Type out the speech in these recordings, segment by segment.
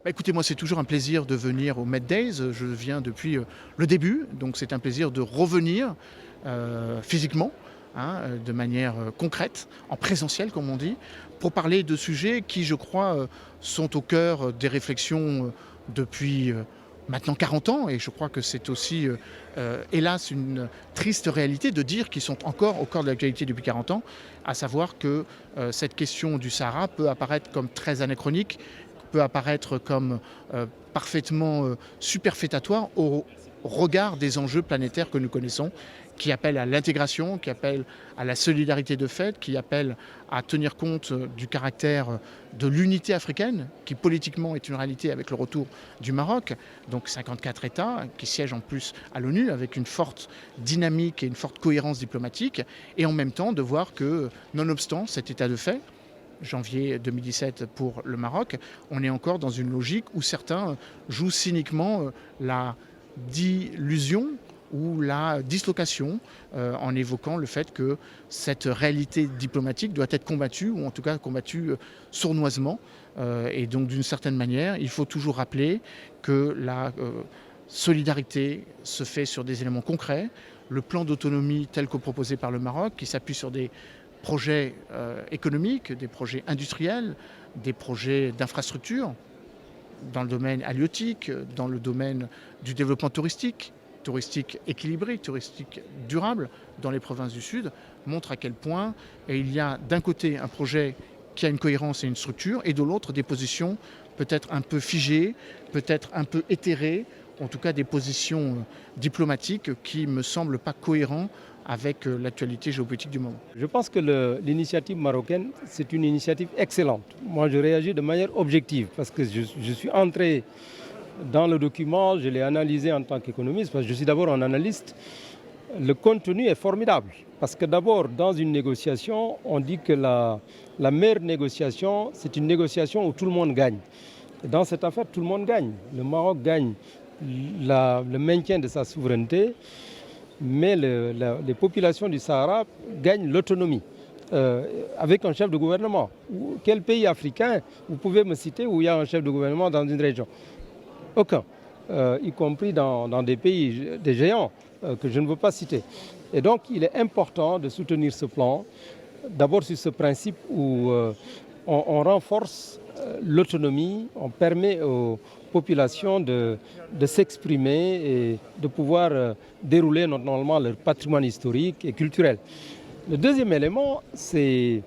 Bah, écoutez, moi, c'est toujours un plaisir de venir au Med Days. Je viens depuis le début, donc c'est un plaisir de revenir physiquement, hein, de manière concrète, en présentiel, comme on dit, pour parler de sujets qui, je crois, sont au cœur des réflexions depuis maintenant 40 ans. Et je crois que c'est aussi, hélas, une triste réalité de dire qu'ils sont encore au cœur de l'actualité depuis 40 ans, à savoir que cette question du Sahara peut apparaître comme très anachronique, peut apparaître comme parfaitement superfétatoire au regard des enjeux planétaires que nous connaissons, qui appellent à l'intégration, qui appellent à la solidarité de fait, qui appellent à tenir compte du caractère de l'unité africaine, qui politiquement est une réalité avec le retour du Maroc, donc 54 États qui siègent en plus à l'ONU avec une forte dynamique et une forte cohérence diplomatique, et en même temps de voir que, nonobstant cet état de fait, janvier 2017 pour le Maroc, on est encore dans une logique où certains jouent cyniquement la d'illusion ou la dislocation en évoquant le fait que cette réalité diplomatique doit être combattue, ou en tout cas combattue sournoisement. Et donc d'une certaine manière, il faut toujours rappeler que la solidarité se fait sur des éléments concrets. Le plan d'autonomie tel que proposé par le Maroc, qui s'appuie sur des projets économiques, des projets industriels, des projets d'infrastructures, dans le domaine halieutique, dans le domaine du développement touristique équilibré, touristique durable dans les provinces du Sud, montre à quel point il y a d'un côté un projet qui a une cohérence et une structure, et de l'autre des positions peut-être un peu figées, peut-être un peu éthérées, en tout cas des positions diplomatiques qui ne me semblent pas cohérentes avec l'actualité géopolitique du moment. Je pense que l'initiative marocaine, c'est une initiative excellente. Moi, je réagis de manière objective parce que je suis entré dans le document, je l'ai analysé en tant qu'économiste, parce que je suis d'abord un analyste. Le contenu est formidable parce que d'abord, dans une négociation, on dit que la meilleure négociation, c'est une négociation où tout le monde gagne. Et dans cette affaire, tout le monde gagne. Le Maroc gagne le maintien de sa souveraineté, mais les populations du Sahara gagnent l'autonomie avec un chef de gouvernement. Quel pays africain, vous pouvez me citer, où il y a un chef de gouvernement dans une région? Aucun, y compris dans des pays, des géants que je ne veux pas citer. Et donc il est important de soutenir ce plan, d'abord sur ce principe où on renforce l'autonomie, on permet aux populations de s'exprimer et de pouvoir dérouler normalement leur patrimoine historique et culturel. Le deuxième élément, c'est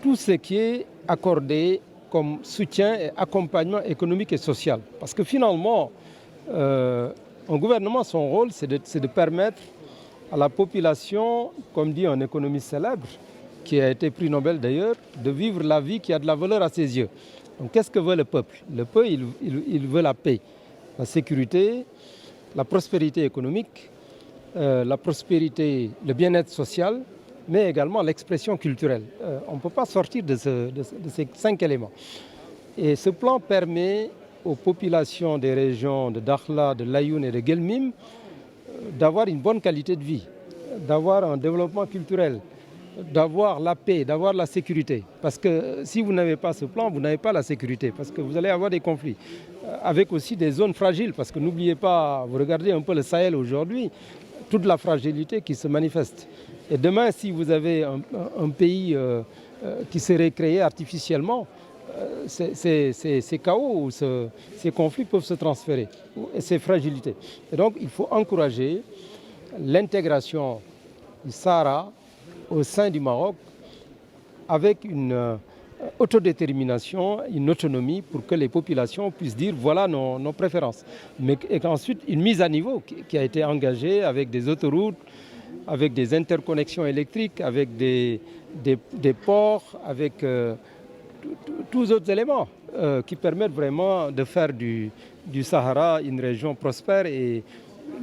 tout ce qui est accordé comme soutien et accompagnement économique et social. Parce que finalement, un gouvernement, son rôle, c'est de permettre à la population, comme dit un économiste célèbre, qui a été prix Nobel d'ailleurs, de vivre la vie qui a de la valeur à ses yeux. Donc qu'est-ce que veut le peuple? Le peuple, il veut la paix, la sécurité, la prospérité économique, la prospérité, le bien-être social, mais également l'expression culturelle. On ne peut pas sortir de ces 5 éléments. Et ce plan permet aux populations des régions de Dakhla, de Laayoune et de Guelmim d'avoir une bonne qualité de vie, d'avoir un développement culturel, d'avoir la paix, d'avoir la sécurité. Parce que si vous n'avez pas ce plan, vous n'avez pas la sécurité, parce que vous allez avoir des conflits. Avec aussi des zones fragiles, parce que n'oubliez pas, vous regardez un peu le Sahel aujourd'hui, toute la fragilité qui se manifeste. Et demain, si vous avez un pays qui serait créé artificiellement, ces chaos ou ces conflits peuvent se transférer, et ces fragilités. Et donc, il faut encourager l'intégration du Sahara au sein du Maroc avec une autodétermination, une autonomie pour que les populations puissent dire voilà nos préférences. Et qu'ensuite, une mise à niveau qui a été engagée avec des autoroutes, avec des interconnexions électriques, avec des ports, avec tous les autres éléments qui permettent vraiment de faire du Sahara une région prospère et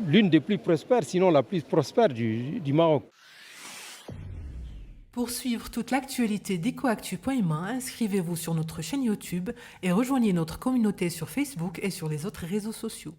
l'une des plus prospères, sinon la plus prospère du Maroc. Pour suivre toute l'actualité d'EcoActu.ma, inscrivez-vous sur notre chaîne YouTube et rejoignez notre communauté sur Facebook et sur les autres réseaux sociaux.